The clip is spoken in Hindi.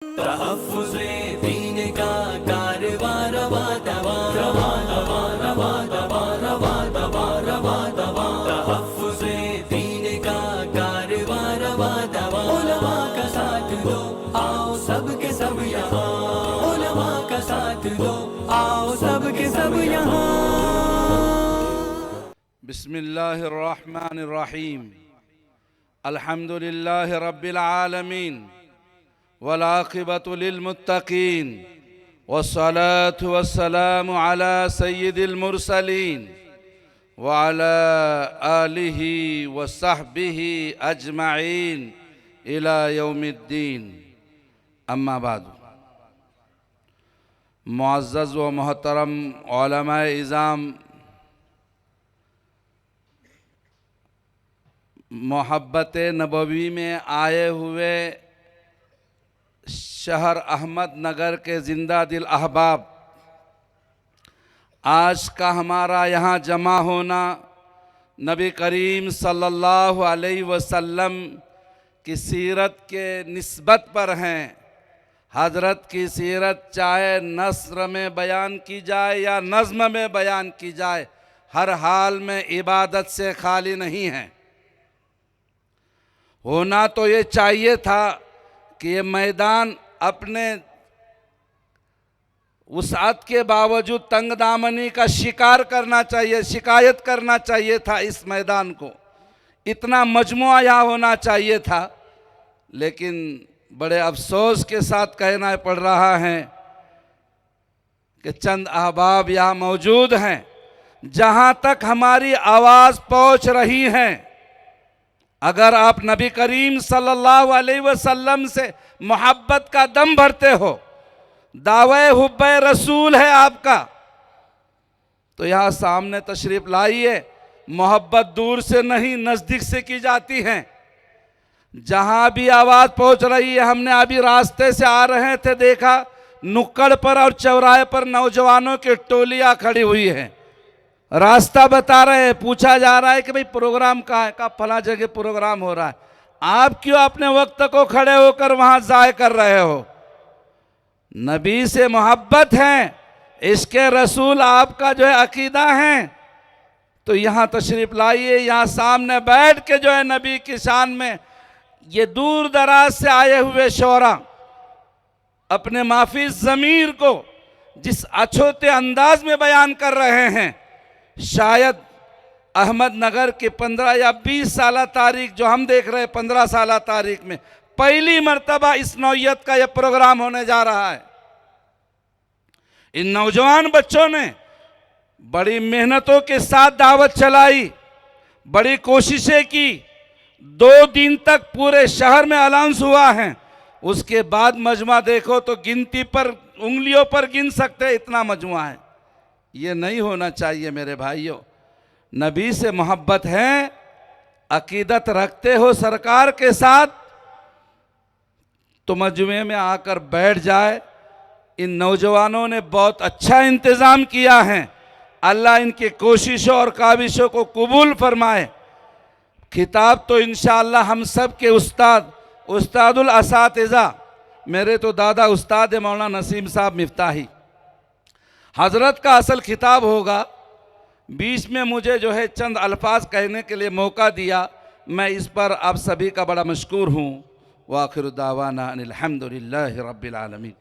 तहफ़्फ़ुज़े दीन का कारवां रवा दवा रवा दवा रवा दवा रवा दवा रवा दवा तहफ़्फ़ुज़े दीन का कारवां रवा दवा उलमा का साथ दो आओ सब के सब यहाँ उलमा का साथ दो आओ सब के सब यहाँ। बिस्मिल्लाहिर रहमानिर रहीम अल्हम्दुलिल्लाहि रब्बिल आलमीन वल आक़िबतु लिल मुत्तक़ीन वस्सलातु वस्सलामु अला सय्यिदिल मुरसलीन व अला आलिहि व सहबिहि अजमईन इला यौमिद्दीन। अम्मा बाद, मुअज़्ज़ज़ व मोहतरम उलमाए इज़ाम, मोहब्बत नबवी में आए हुए शहर अहमदनगर के ज़िंदा दिल अहबाब, आज का हमारा यहाँ जमा होना नबी करीम सल्लल्लाहु अलैहि वसल्लम की सीरत के निस्बत पर हैं। हज़रत की सीरत चाहे नस्र में बयान की जाए या नज़्म में बयान की जाए, हर हाल में इबादत से खाली नहीं है। होना तो ये चाहिए था कि ये मैदान अपने वुसअत के बावजूद तंग दामनी का शिकार करना चाहिए, शिकायत करना चाहिए था इस मैदान को, इतना मजमुआ यहाँ होना चाहिए था। लेकिन बड़े अफसोस के साथ कहना पड़ रहा है कि चंद अहबाब यहाँ मौजूद हैं। जहाँ तक हमारी आवाज़ पहुँच रही है, अगर आप नबी करीम सल्लल्लाहु अलैहि वसल्लम से मोहब्बत का दम भरते हो, दावे हुब्बे रसूल है आपका, तो यहाँ सामने तशरीफ लाइए। मोहब्बत दूर से नहीं नज़दीक से की जाती है। जहाँ भी आवाज़ पहुँच रही है, हमने अभी रास्ते से आ रहे थे, देखा नुक्कड़ पर और चौराहे पर नौजवानों की टोलियाँ खड़ी हुई हैं, रास्ता बता रहे हैं। पूछा जा रहा है कि भाई प्रोग्राम कहाँ है, का फला जगह प्रोग्राम हो रहा है, आप क्यों अपने वक्त को खड़े होकर वहाँ ज़ाय कर रहे हो? नबी से मोहब्बत है, इसके रसूल आपका जो है अकीदा है, तो यहाँ तशरीफ़ लाइए। यहाँ सामने बैठ के जो है नबी की शान में ये दूर दराज से आए हुए शोरा अपने माफी ज़मीर को जिस अछूते अंदाज में बयान कर रहे हैं, शायद अहमदनगर की 15 या 20 साल तारीख जो हम देख रहे हैं, 15 साल तारीख में पहली मर्तबा इस नौयत का यह प्रोग्राम होने जा रहा है। इन नौजवान बच्चों ने बड़ी मेहनतों के साथ दावत चलाई, बड़ी कोशिशें की। 2 दिन तक पूरे शहर में अलाउंस हुआ है। उसके बाद मजमा देखो तो गिनती पर उंगलियों पर गिन सकते, इतना मजमा है। ये नहीं होना चाहिए मेरे भाइयों। नबी से मोहब्बत है, अकीदत रखते हो सरकार के साथ, तो मजमे में आकर बैठ जाए। इन नौजवानों ने बहुत अच्छा इंतज़ाम किया है। अल्लाह इनकी कोशिशों और काविशों को कबूल फरमाए। खिताब तो इंशाअल्लाह हम सब के उस्तादुल असातिज़ा, मेरे तो दादा उस्ताद मौलाना नसीम साहब मिफ्ताही, हज़रत का असल खिताब होगा। बीच में मुझे जो है चंद अल्फाज कहने के लिए मौका दिया, मैं इस पर आप सभी का बड़ा मशकूर हूँ। व आखिर दावाना अनिल हम्दुलिल्लाहि रब्बिल आलमीन।